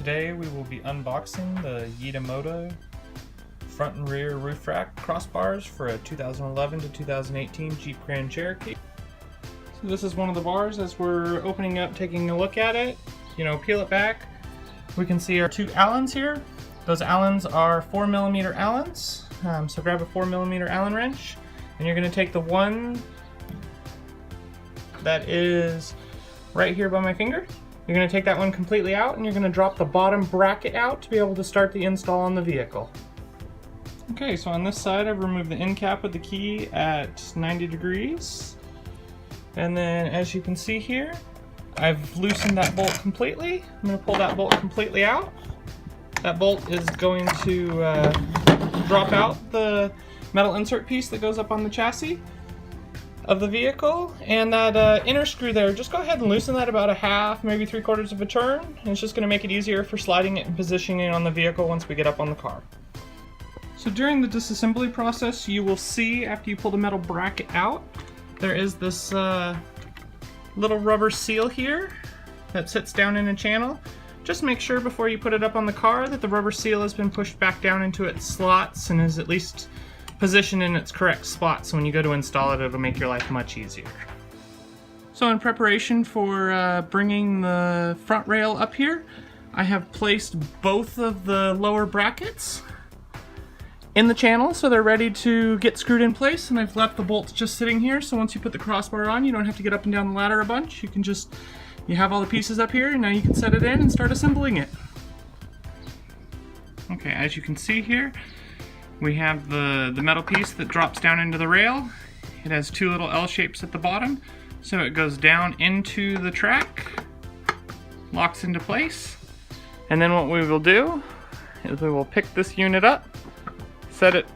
Today we will be unboxing the Yitamoto front and rear roof rack crossbars for a 2011 to 2018 Jeep Grand Cherokee. So this is one of the bars. As we're opening up, taking a look at it, peel it back, we can see our two Allens here. Those Allens are 4mm Allens. So grab a 4mm Allen wrench, and you're going to take the one that is right here by my finger. You're going to take that one completely out, and you're going to drop the bottom bracket out to be able to start the install on the vehicle. Okay, so on this side I've removed the end cap with the key at 90 degrees. And then as you can see here, I've loosened that bolt completely. I'm going to pull that bolt completely out. That bolt is going to drop out the metal insert piece that goes up on the chassis of the vehicle, and that inner screw there, just go ahead and loosen that about a half, maybe 3/4 of a turn, and it's just going to make it easier for sliding it and positioning it on the vehicle once we get up on the car. So during the disassembly process, you will see after you pull the metal bracket out, there is this little rubber seal here that sits down in a channel. Just make sure before you put it up on the car that the rubber seal has been pushed back down into its slots and is at least positioned in its correct spot, so when you go to install it, it'll make your life much easier. So in preparation for bringing the front rail up here, I have placed both of the lower brackets in the channel so they're ready to get screwed in place, and I've left the bolts just sitting here, so once you put the crossbar on, you don't have to get up and down the ladder a bunch. You have all the pieces up here, and now you can set it in and start assembling it. Okay, as you can see here, we have the metal piece that drops down into the rail. It has two little L shapes at the bottom, so it goes down into the track, locks into place, and then what we will do is we will pick this unit up, set it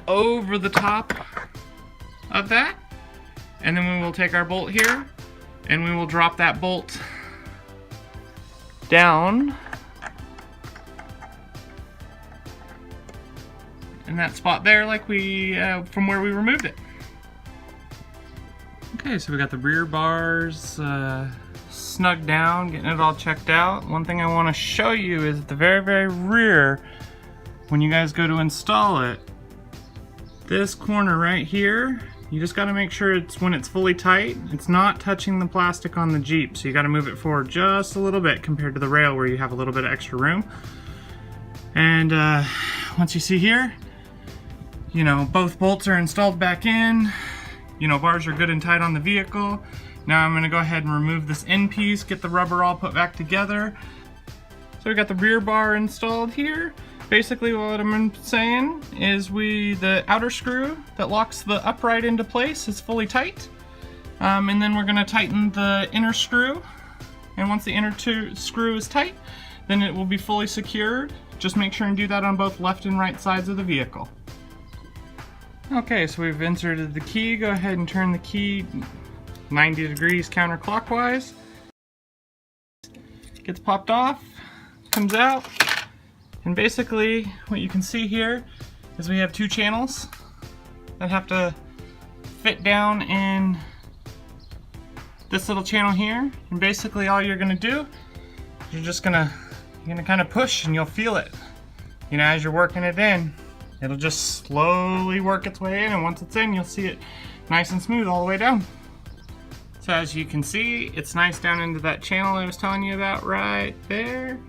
over the top of that, and then we will take our bolt here and we will drop that bolt down in that spot there, like we from where we removed it. Okay, so we got the rear bars snugged down, getting it all checked out. One thing I want to show you is at the very, very rear, when you guys go to install it, this corner right here, you just got to make sure when it's fully tight, it's not touching the plastic on the Jeep. So you got to move it forward just a little bit compared to the rail where you have a little bit of extra room. And once you see here, both bolts are installed back in. Bars are good and tight on the vehicle. Now I'm going to go ahead and remove this end piece, get the rubber all put back together. So we got the rear bar installed here. Basically what I'm saying is the outer screw that locks the upright into place is fully tight. And then we're going to tighten the inner screw. And once the inner screw is tight, then it will be fully secured. Just make sure and do that on both left and right sides of the vehicle. Okay, so we've inserted the key. Go ahead and turn the key 90 degrees counterclockwise. Gets popped off, comes out, and basically what you can see here is we have two channels that have to fit down in this little channel here. And basically all you're gonna do is you're gonna kind of push, and you'll feel it. As you're working it in, it'll just slowly work its way in, and once it's in, you'll see it nice and smooth all the way down. So as you can see, it's nice down into that channel I was telling you about right there.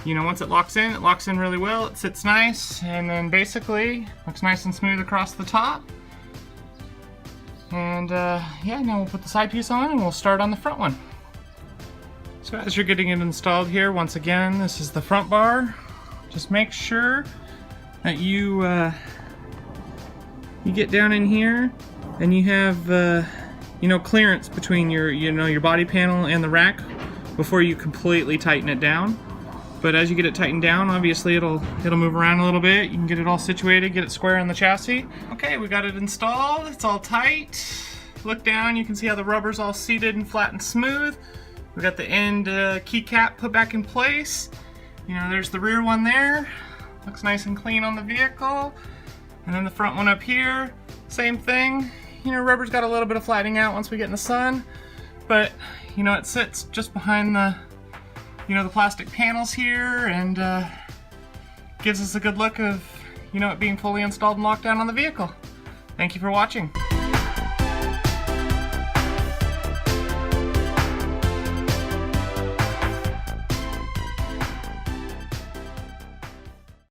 Once it locks in really well, it sits nice, and then basically looks nice and smooth across the top. And yeah, now we'll put the side piece on and we'll start on the front one. So as you're getting it installed here, once again, this is the front bar. Just make sure that you get down in here and you have clearance between your body panel and the rack before you completely tighten it down. But as you get it tightened down, obviously it'll move around a little bit. You can get it all situated, get it square on the chassis. Okay, we got it installed. It's all tight. Look down, you can see how the rubber's all seated and flat and smooth. We got the end keycap put back in place. There's the rear one there. Looks nice and clean on the vehicle. And then the front one up here, same thing. Rubber's got a little bit of flattening out once we get in the sun, but it sits just behind the you know, the plastic panels here, and gives us a good look of, you know, it being fully installed and locked down on the vehicle. Thank you for watching.